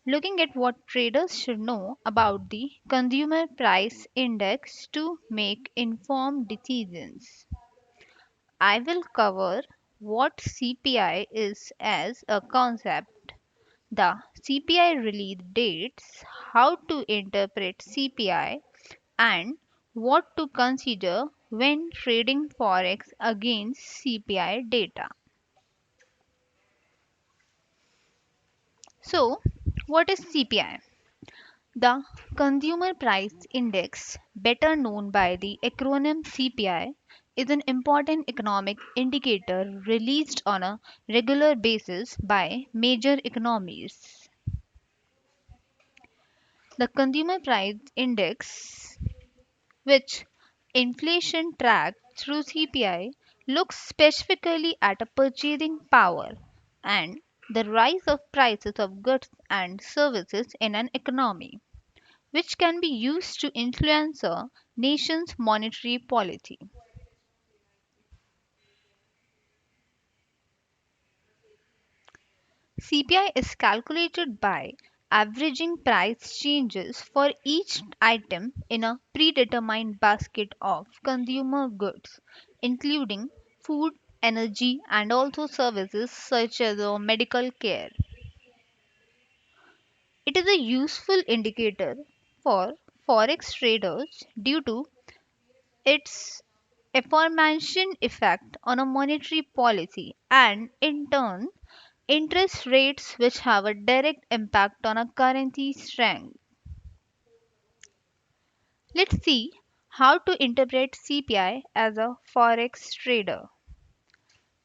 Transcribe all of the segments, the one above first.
Looking at what traders should know about the Consumer Price Index to make informed decisions. I will cover what CPI is as a concept, the CPI release dates, how to interpret CPI, and what to consider when trading forex against CPI data. So, what is CPI? The Consumer Price Index, better known by the acronym CPI, is an important economic indicator released on a regular basis by major economies. The Consumer Price Index, which inflation tracked through CPI, looks specifically at a purchasing power and the rise of prices of goods and services in an economy, which can be used to influence a nation's monetary policy. CPI is calculated by averaging price changes for each item in a predetermined basket of consumer goods, including food, energy, and also services such as medical care. It is a useful indicator for forex traders due to its aforementioned effect on a monetary policy and, in turn, interest rates which have a direct impact on a currency strength. Let's see how to interpret CPI as a forex trader.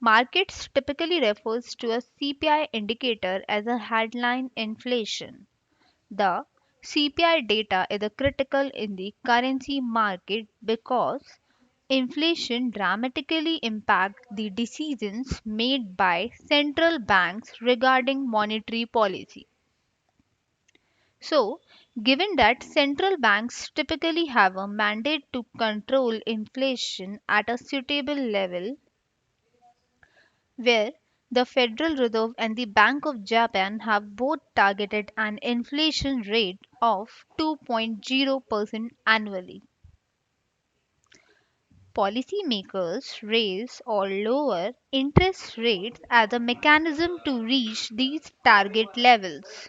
Markets typically refers to a CPI indicator as a headline inflation. The CPI data is a critical in the currency market because inflation dramatically impacts the decisions made by central banks regarding monetary policy. So, given that central banks typically have a mandate to control inflation at a suitable level, where the Federal Reserve and the Bank of Japan have both targeted an inflation rate of 2.0% annually. Policymakers raise or lower interest rates as a mechanism to reach these target levels.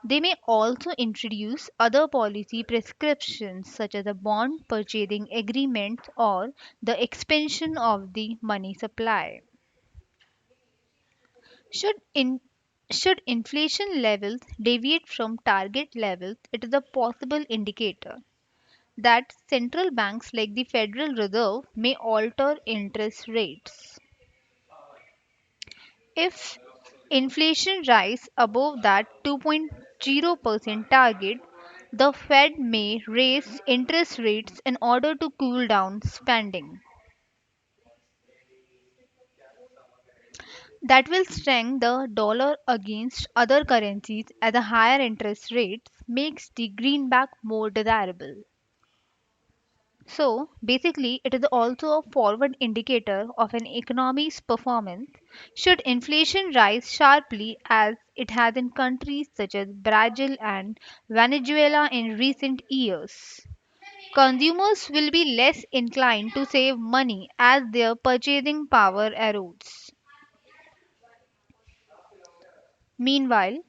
They may also introduce other policy prescriptions such as a bond purchasing agreement or the expansion of the money supply. Should in should inflation levels deviate from target levels, it is a possible indicator that central banks like the Federal Reserve may alter interest rates. If inflation rises above that 2.0% target, the Fed may raise interest rates in order to cool down spending. That will strengthen the dollar against other currencies as a higher interest rate makes the greenback more desirable. So basically, it is also a forward indicator of an economy's performance. Should inflation rise sharply, as it has in countries such as Brazil and Venezuela in recent years, consumers will be less inclined to save money as their purchasing power erodes. Meanwhile,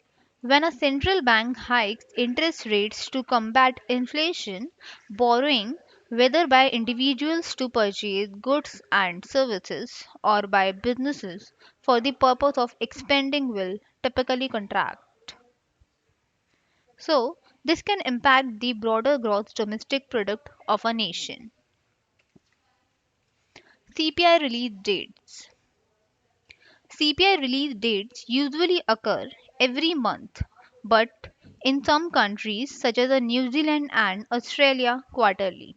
when a central bank hikes interest rates to combat inflation, borrowing, whether by individuals to purchase goods and services or by businesses for the purpose of expanding, will typically contract. So, this can impact the broader gross domestic product of a nation. CPI release dates. CPI release dates usually occur every month, but in some countries, such as New Zealand and Australia, quarterly.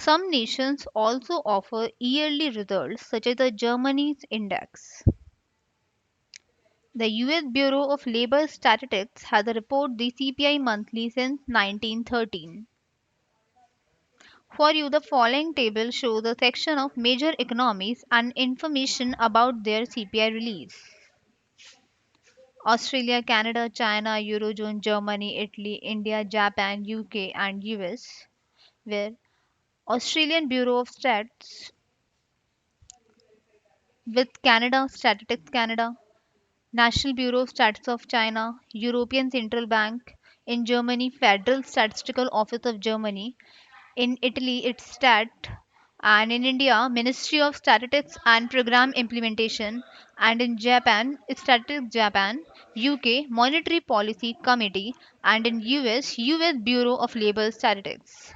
Some nations also offer yearly results, such as the Germany's index. The US Bureau of Labor Statistics has reported the CPI monthly since 1913. For you, the following table shows a section of major economies and information about their CPI release. Australia, Canada, China, Eurozone, Germany, Italy, India, Japan, UK, and US, where Australian Bureau of Stats with Canada, Statistics Canada, National Bureau of Stats of China, European Central Bank, in Germany, Federal Statistical Office of Germany, in Italy, it's STAT, and in India, Ministry of Statistics and Program Implementation, and in Japan, Statistics Japan, UK, Monetary Policy Committee, and in US Bureau of Labor Statistics.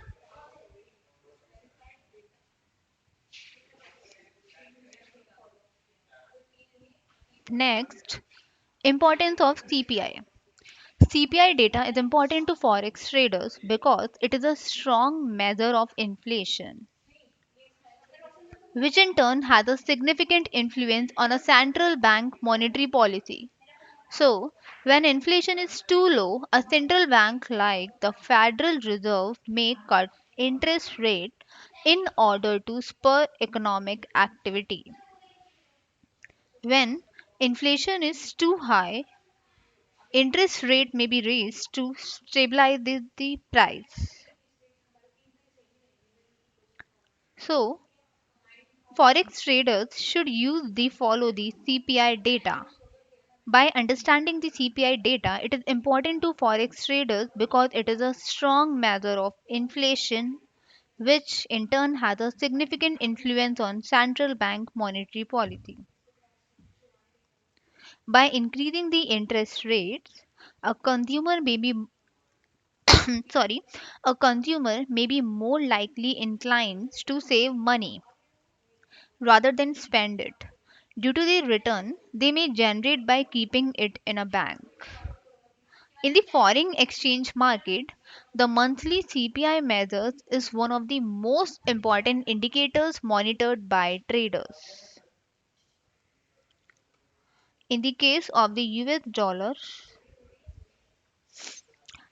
Next, importance of CPI. CPI data is important to forex traders because it is a strong measure of inflation, which in turn has a significant influence on a central bank monetary policy. So, when inflation is too low, a central bank like the Federal Reserve may cut interest rate in order to spur economic activity. When inflation is too high, interest rate may be raised to stabilize the price. So, forex traders should use the follow the CPI data. By understanding the CPI data, it is important to forex traders because it is a strong measure of inflation, which in turn has a significant influence on central bank monetary policy. By increasing the interest rates, a consumer may be sorry, a consumer may be more likely inclined to save money rather than spend it due to the return they may generate by keeping it in a bank. In the foreign exchange market, the monthly CPI measures is one of the most important indicators monitored by traders. In the case of the US dollar,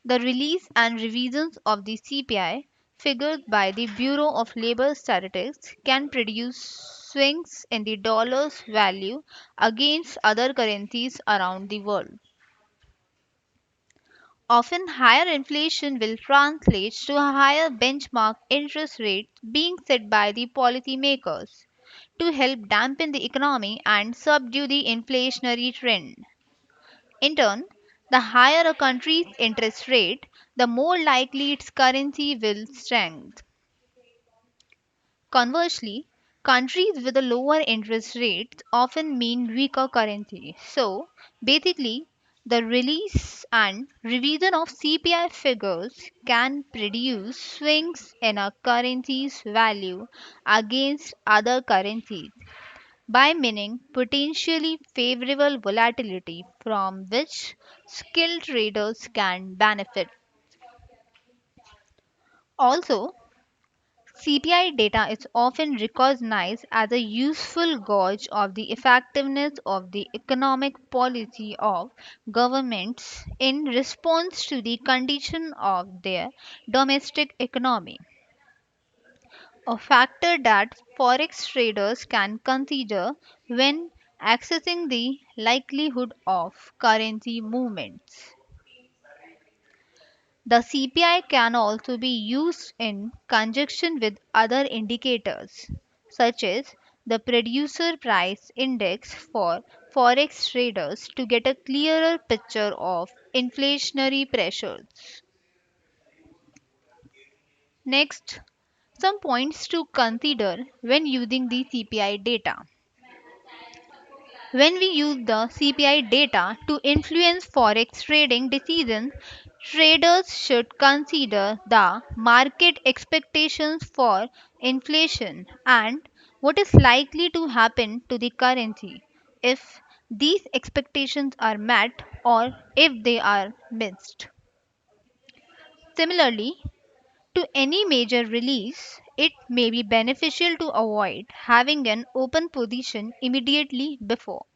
the release and revisions of the CPI figures by the Bureau of Labor Statistics can produce swings in the dollar's value against other currencies around the world. Often, higher inflation will translate to a higher benchmark interest rate being set by the policymakers to help dampen the economy and subdue the inflationary trend. In turn, the higher a country's interest rate, the more likely its currency will strengthen. Conversely, countries with a lower interest rate often mean weaker currency. So, basically, the release and revision of CPI figures can produce swings in a currency's value against other currencies by meaning potentially favorable volatility from which skilled traders can benefit. Also, CPI data is often recognized as a useful gauge of the effectiveness of the economic policy of governments in response to the condition of their domestic economy. A factor that forex traders can consider when assessing the likelihood of currency movements. The CPI can also be used in conjunction with other indicators, such as the producer price index for forex traders to get a clearer picture of inflationary pressures. Next, some points to consider when using the CPI data. When we use the CPI data to influence forex trading decisions, traders should consider the market expectations for inflation and what is likely to happen to the currency if these expectations are met or if they are missed. Similarly, to any major release, it may be beneficial to avoid having an open position immediately before.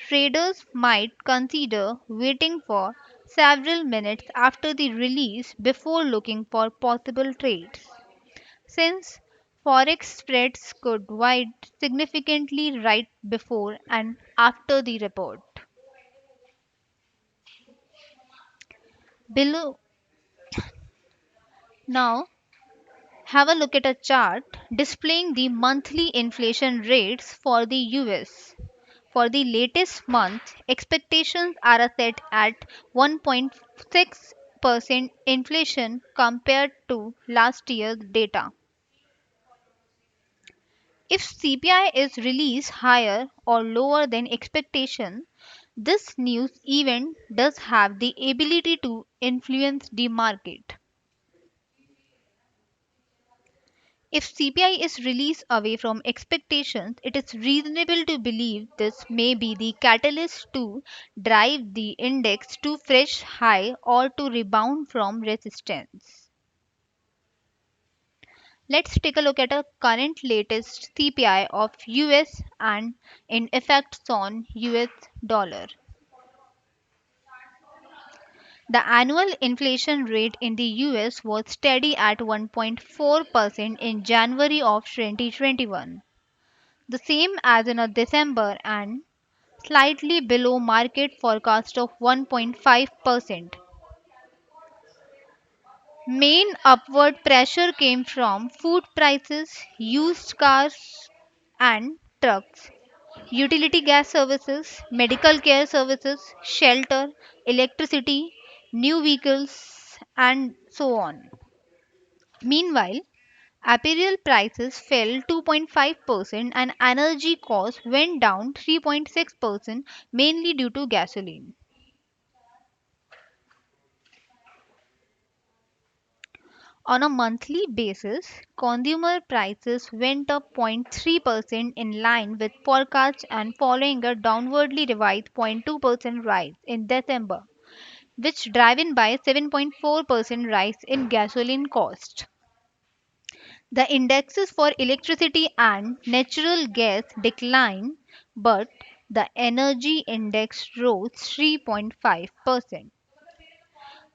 Traders might consider waiting for several minutes after the release before looking for possible trades. since forex spreads could widen significantly right before and after the report. Below now, have a look at a chart displaying the monthly inflation rates for the US. For the latest month, expectations are set at 1.6% inflation compared to last year's data. If CPI is released higher or lower than expectation, this news event does have the ability to influence the market. If CPI is released away from expectations, it is reasonable to believe this may be the catalyst to drive the index to fresh high or to rebound from resistance. Let's take a look at a current latest CPI of US and in effects on US dollar. The annual inflation rate in the US was steady at 1.4% in January of 2021, the same as in a December and slightly below market forecast of 1.5%. Main upward pressure came from food prices, used cars and trucks, utility gas services, medical care services, shelter, electricity, new vehicles, and so on. Meanwhile, apparel prices fell 2.5% and energy costs went down 3.6%, mainly due to gasoline. On a monthly basis, consumer prices went up 0.3% in line with forecasts and following a downwardly revised 0.2% rise in December, which driven by a 7.4% rise in gasoline cost. The indexes for electricity and natural gas declined, but the energy index rose 3.5%.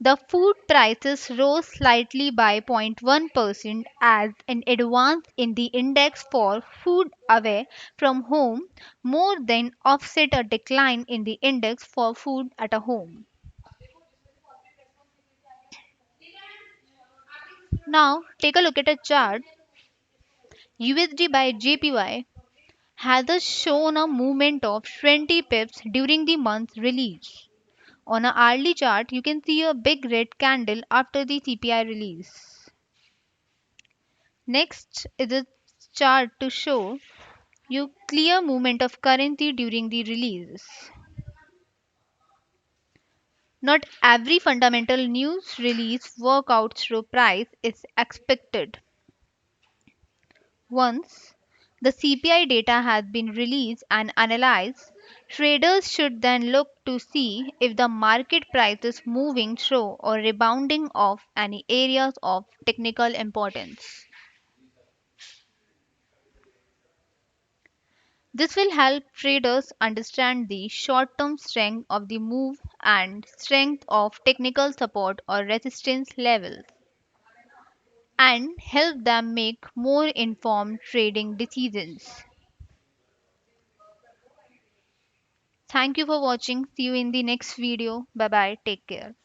The food prices rose slightly by 0.1% as an advance in the index for food away from home more than offset a decline in the index for food at a home. Now, take a look at a chart. USD by JPY has shown a movement of 20 pips during the month's release. On an hourly chart, you can see a big red candle after the CPI release. Next is a chart to show you clear movement of currency during the release. Not every fundamental news release workout through price is expected. Once the CPI data has been released and analyzed, traders should then look to see if the market price is moving through or rebounding off any areas of technical importance. This will help traders understand the short term strength of the move and strength of technical support or resistance levels and help them make more informed trading decisions. Thank you for watching. See you in the next video. Bye bye. Take care.